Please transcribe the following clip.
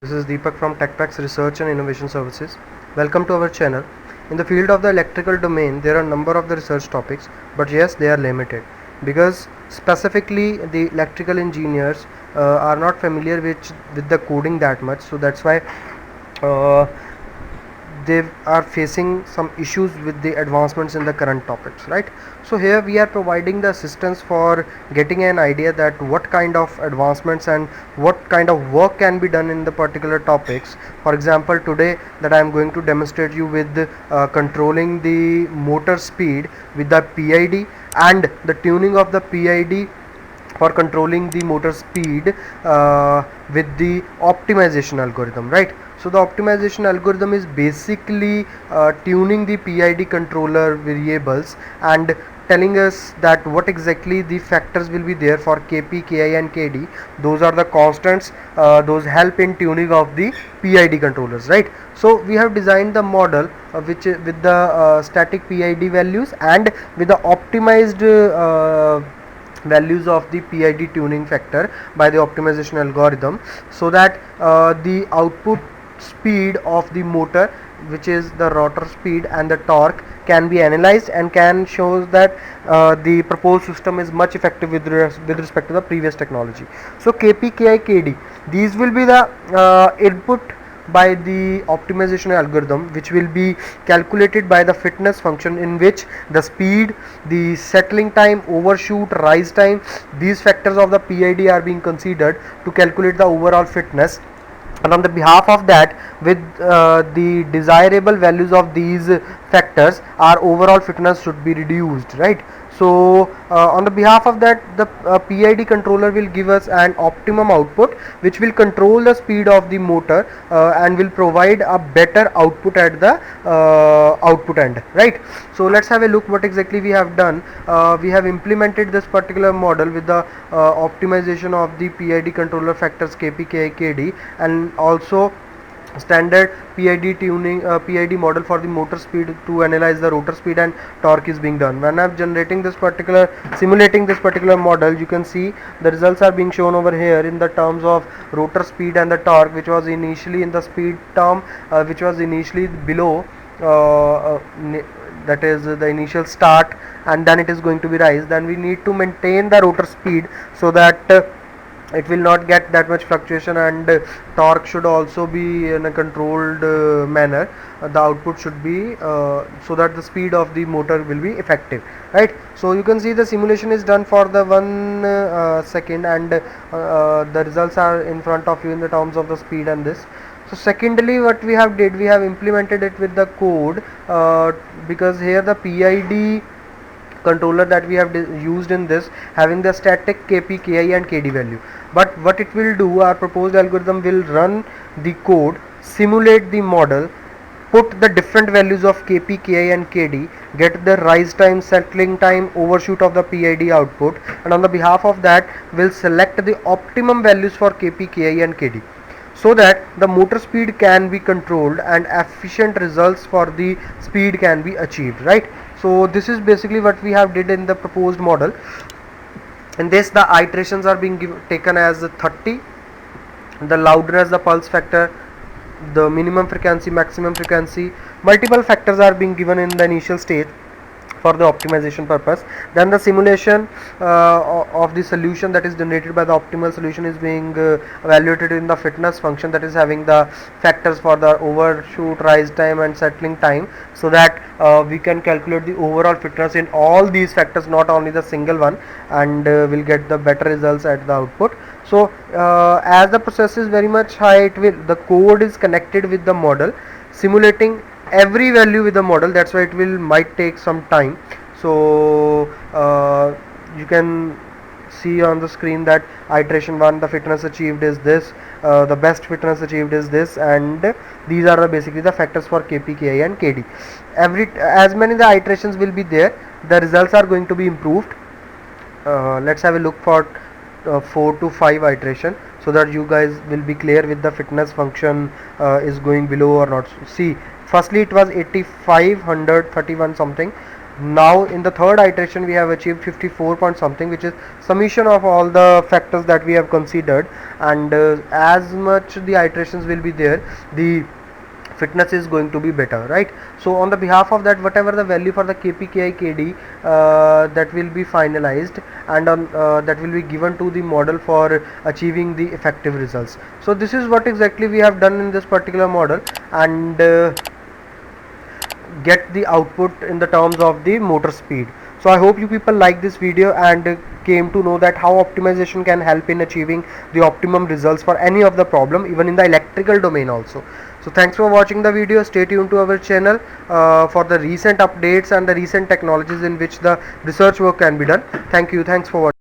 This is Deepak from TechPax Research and Innovation Services. Welcome to our channel. In the field of the electrical domain, there are a number of the research topics, but yes, they are limited because specifically the electrical engineers are not familiar with the coding that much. So that's why uh, they are facing some issues with the advancements in the current topics, right? So here we are providing the assistance for getting an idea that what kind of advancements and what kind of work can be done in the particular topics. For example, today that I am going to demonstrate you with controlling the motor speed with the PID and the tuning of the PID for controlling the motor speed with the optimization algorithm, right? So the optimization algorithm is basically tuning the PID controller variables and telling us that what exactly the factors will be there for Kp, Ki and Kd. Those are the constants, those help in tuning of the PID controllers, right? So we have designed the model which with the static PID values and with the optimized values of the PID tuning factor by the optimization algorithm, so that the output speed of the motor, which is the rotor speed, and the torque can be analyzed and can show that the proposed system is much effective with respect to the previous technology. So Kp, Ki, Kd, these will be the input by the optimization algorithm, which will be calculated by the fitness function, in which the speed, the settling time, overshoot, rise time, these factors of the PID are being considered to calculate the overall fitness. And on the behalf of that, with the desirable values of these factors, our overall fitness should be reduced, right? So on the behalf of that, the PID controller will give us an optimum output which will control the speed of the motor and will provide a better output at the output end, right? So let's have a look what exactly we have done. We have implemented this particular model with the optimization of the PID controller factors Kp, Ki, Kd, and also standard PID tuning, PID model for the motor speed to analyze the rotor speed and torque is being done. When I'm simulating this particular model, you can see the results are being shown over here in the terms of rotor speed and the torque, which was initially in the speed term, which was initially below that is the initial start, and then it is going to be rise. Then we need to maintain the rotor speed so that it will not get that much fluctuation, and torque should also be in a controlled manner. The output should be so that the speed of the motor will be effective, right? So you can see the simulation is done for the 1 second, and the results are in front of you in the terms of the speed and this. So secondly, what we have implemented it with the code, because here the PID controller that we have used in this having the static Kp, Ki and Kd value. But what it will do, our proposed algorithm will run the code, simulate the model, put the different values of Kp, Ki and Kd, get the rise time, settling time, overshoot of the PID output, and on the behalf of that will select the optimum values for Kp, Ki and Kd, so that the motor speed can be controlled and efficient results for the speed can be achieved, right? So this is basically what we have did in the proposed model. In this, the iterations are being taken as 30, the loudness, the pulse factor, the minimum frequency, maximum frequency, multiple factors are being given in the initial stage for the optimization purpose. Then the simulation of the solution that is generated by the optimal solution is being evaluated in the fitness function, that is having the factors for the overshoot, rise time and settling time, so that we can calculate the overall fitness in all these factors, not only the single one, and will get the better results at the output. So as the process is very much high, the code is connected with the model, simulating every value with the model. That's why it might take some time. So you can see on the screen that iteration 1, the fitness achieved is this, the best fitness achieved is this, and these are basically the factors for Kp, Ki and Kd. As many the iterations will be there, the results are going to be improved. Let's have a look for 4 to 5 iteration, so that you guys will be clear with the fitness function is going below or not. See, firstly it was 85, 100, 31 something, Now in the third iteration we have achieved 54 point something, which is summation of all the factors that we have considered, and as much the iterations will be there, the fitness is going to be better, right? So on the behalf of that, whatever the value for the KP, KD that will be finalized, and that will be given to the model for achieving the effective results. So this is what exactly we have done in this particular model, and get the output in the terms of the motor speed. So I hope you people like this video and came to know that how optimization can help in achieving the optimum results for any of the problem, even in the electrical domain also. So thanks for watching the video. Stay tuned to our channel for the recent updates and the recent technologies in which the research work can be done. Thank you. Thanks for watching.